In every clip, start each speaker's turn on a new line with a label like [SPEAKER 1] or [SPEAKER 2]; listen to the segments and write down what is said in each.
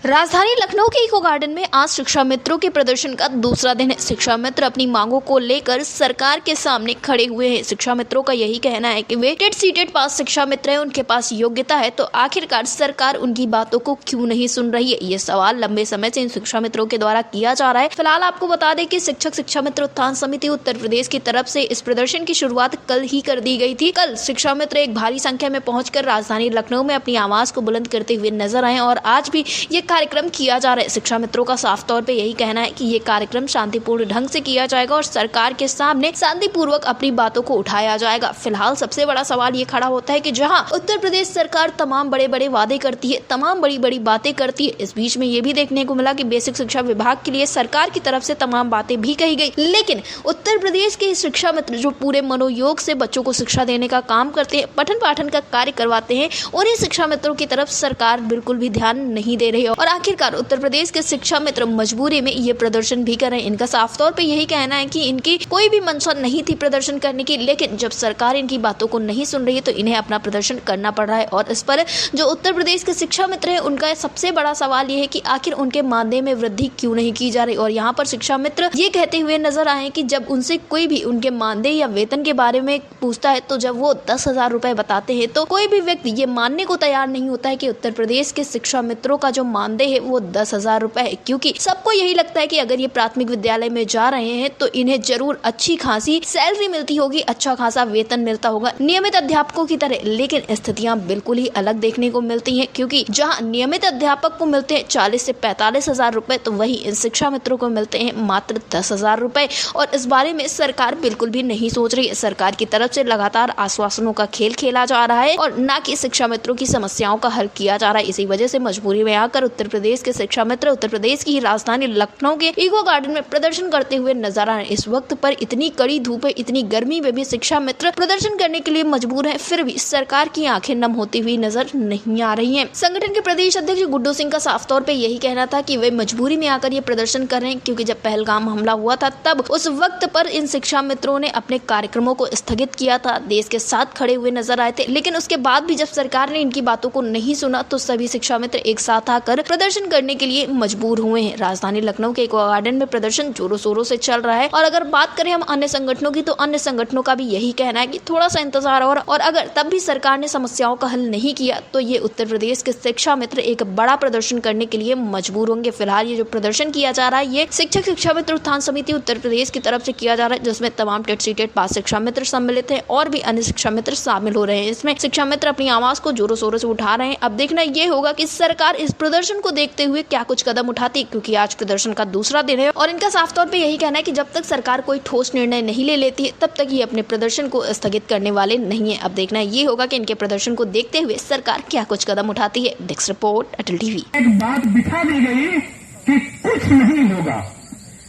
[SPEAKER 1] राजधानी लखनऊ के eco garden में आज शिक्षा मित्रों के प्रदर्शन का दूसरा दिन है। शिक्षा मित्र अपनी मांगों को लेकर सरकार के सामने खड़े हुए हैं। शिक्षा मित्रों का यही कहना है कि वे टेट सीटेट पास शिक्षा मित्र हैं, उनके पास योग्यता है, तो आखिरकार सरकार उनकी बातों को क्यों नहीं सुन रही है। ये सवाल लंबे समय से इन शिक्षा मित्रों के द्वारा किया जा रहा है। फिलहाल आपको बता दें कि शिक्षक शिक्षा मित्र उत्थान समिति उत्तर प्रदेश की तरफ से इस प्रदर्शन की शुरुआत कल ही कर दी गई थी। कल शिक्षा मित्र एक भारी संख्या में पहुंचकर राजधानी लखनऊ में अपनी आवाज को बुलंद करते हुए नजर आए और आज भी ये कार्यक्रम किया जा रहा है। शिक्षा मित्रों का साफ तौर पे यही कहना है कि ये कार्यक्रम शांतिपूर्ण ढंग से किया जाएगा और सरकार के सामने शांतिपूर्वक अपनी बातों को उठाया जाएगा। फिलहाल सबसे बड़ा सवाल ये खड़ा होता है कि जहां उत्तर प्रदेश सरकार तमाम बड़े बड़े वादे करती है, तमाम बड़ी बड़ी बातें करती है, इस बीच में ये भी देखने को मिला कि बेसिक शिक्षा विभाग के लिए सरकार की तरफ से तमाम बातें भी कही गई, लेकिन उत्तर प्रदेश के शिक्षा मित्र जो पूरे मनोयोग से बच्चों को शिक्षा देने का काम करते हैं, पठन पाठन का कार्य करवाते हैं, उन्हीं शिक्षा मित्रों की तरफ सरकार बिल्कुल भी ध्यान नहीं दे रही है और आखिरकार उत्तर प्रदेश के शिक्षा मित्र मजबूरी में ये प्रदर्शन भी कर रहे हैं। इनका साफ तौर पे यही कहना है कि इनकी कोई भी मंशा नहीं थी प्रदर्शन करने की, लेकिन जब सरकार इनकी बातों को नहीं सुन रही है तो इन्हें अपना प्रदर्शन करना पड़ रहा है। और इस पर जो उत्तर प्रदेश के शिक्षा मित्र है उनका सबसे बड़ा सवाल ये है कि आखिर उनके मानदेय में वृद्धि क्यों नहीं की जा रही। और यहाँ पर शिक्षा मित्र ये कहते हुए नजर आए कि जब उनसे कोई भी उनके मानदेय या वेतन के बारे में पूछता है तो जब वो 10,000 रुपए बताते हैं तो कोई भी व्यक्ति ये मानने को तैयार नहीं होता है कि उत्तर प्रदेश के शिक्षा मित्रों का जो मानदेय है वो 10,000 रुपए है, क्योंकि सबको यही लगता है कि अगर ये प्राथमिक विद्यालय में जा रहे हैं तो इन्हें जरूर अच्छी खासी सैलरी मिलती होगी, अच्छा खासा वेतन मिलता होगा नियमित अध्यापकों की तरह। लेकिन स्थितियां बिल्कुल ही अलग देखने को मिलती हैं, क्योंकि जहां नियमित अध्यापक को मिलते हैं 40 से 45,000 रुपए, तो वही इन शिक्षा मित्रों को मिलते हैं मात्र 10,000 रुपए। और इस बारे में सरकार बिल्कुल भी नहीं सोच रही है। सरकार की तरफ से लगातार आश्वासनों का खेल खेला जा रहा है और न कि शिक्षा मित्रों की समस्याओं का हल किया जा रहा है। इसी वजह से मजबूरी में आकर उत्तर प्रदेश के शिक्षा मित्र उत्तर प्रदेश की ही राजधानी लखनऊ के इको गार्डन में प्रदर्शन करते हुए नजर आ रहे हैं। इस वक्त पर इतनी कड़ी धूप है, इतनी गर्मी में भी शिक्षा मित्र प्रदर्शन करने के लिए मजबूर हैं, फिर भी सरकार की आंखें नम होती हुई नजर नहीं आ रही हैं। संगठन के प्रदेश अध्यक्ष गुड्डू सिंह का साफ तौर पे यही कहना था कि वे मजबूरी में आकर ये प्रदर्शन कर रहे हैं, क्योंकि जब पहलगाम हमला हुआ था तब उस वक्त पर इन शिक्षा मित्रों ने अपने कार्यक्रमों को स्थगित किया था, देश के साथ खड़े हुए नजर आए थे। लेकिन उसके बाद भी जब सरकार ने इनकी बातों को नहीं सुना तो सभी शिक्षा मित्र एक साथ आकर प्रदर्शन करने के लिए मजबूर हुए हैं। राजधानी लखनऊ के इको गार्डन में प्रदर्शन जोरों शोरों से चल रहा है और अगर बात करें हम अन्य संगठनों की तो अन्य संगठनों का भी यही कहना है कि थोड़ा सा इंतजार और अगर तब भी सरकार ने समस्याओं का हल नहीं किया तो ये उत्तर प्रदेश के शिक्षा मित्र एक बड़ा प्रदर्शन करने के लिए मजबूर होंगे। फिलहाल ये जो प्रदर्शन किया जा रहा है ये शिक्षक शिक्षा मित्र उत्थान समिति उत्तर प्रदेश की तरफ से किया जा रहा है, जिसमें तमाम टेट सीटेट पास शिक्षा मित्र सम्मिलित है और भी अन्य शिक्षा मित्र शामिल हो रहे हैं। इसमें शिक्षा मित्र अपनी आवाज को जोरों शोरों से उठा रहे हैं। अब देखना ये होगा कि सरकार इस प्रदर्शन को देखते हुए क्या कुछ कदम उठाती है, क्योंकि आज प्रदर्शन का दूसरा दिन है और इनका साफ तौर पे यही कहना है कि जब तक सरकार कोई ठोस निर्णय नहीं ले लेती है तब तक ये अपने प्रदर्शन को स्थगित करने वाले नहीं है। अब देखना ये होगा कि इनके प्रदर्शन को देखते हुए सरकार क्या कुछ कदम उठाती है। डेस्क रिपोर्ट अटल टीवी।
[SPEAKER 2] एक बात बिठा दी गई कि कुछ नहीं होगा,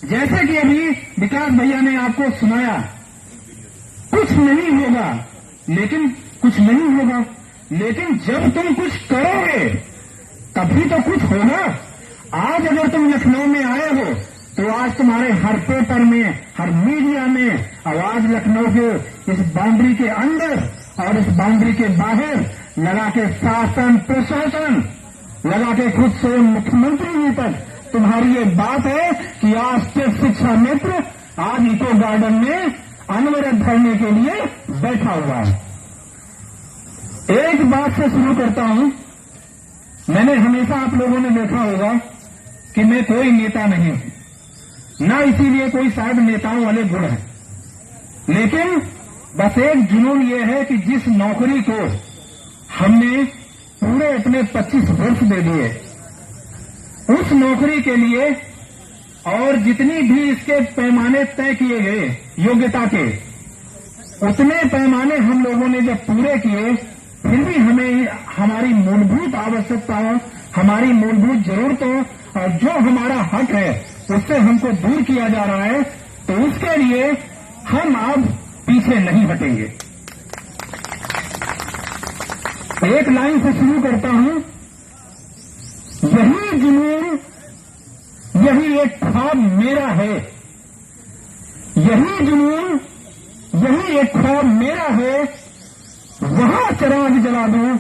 [SPEAKER 2] जैसे कि अभी विकास भैया ने आपको सुनाया, कुछ नहीं होगा, लेकिन कुछ नहीं होगा, लेकिन जब तुम कुछ करोगे तभी तो कुछ होगा। आज अगर तुम लखनऊ में आए हो तो आज तुम्हारे हर पेपर में, हर मीडिया में आवाज लखनऊ के इस बाउंड्री के अंदर और इस बाउंड्री के बाहर लगा के शासन प्रशासन लगा के खुद से मुख्यमंत्री जी तक तुम्हारी ये बात है कि आज के शिक्षा मित्र आज इको गार्डन में अनवरत धरने के लिए बैठा हुआ है। एक बात से शुरू करता हूं। मैंने हमेशा आप लोगों ने देखा होगा कि मैं कोई नेता नहीं हूं, ना इसीलिए कोई शायद नेताओं वाले गुण है, लेकिन बस एक जुनून ये है कि जिस नौकरी को हमने पूरे अपने 25 वर्ष दे दिए, उस नौकरी के लिए और जितनी भी इसके पैमाने तय किए गए योग्यता के, उतने पैमाने हम लोगों ने जब पूरे किए, फिर भी हमें हमारी मूलभूत आवश्यकताओं, हमारी मूलभूत जरूरतों और जो हमारा हक है उससे हमको दूर किया जा रहा है, तो उसके लिए हम अब पीछे नहीं हटेंगे। एक लाइन से शुरू करता हूं। यही जुनून, यही एक ख्वाब मेरा है, यही जुनून, यही एक ख्वाब मेरा है। वहां चिराग जला दूं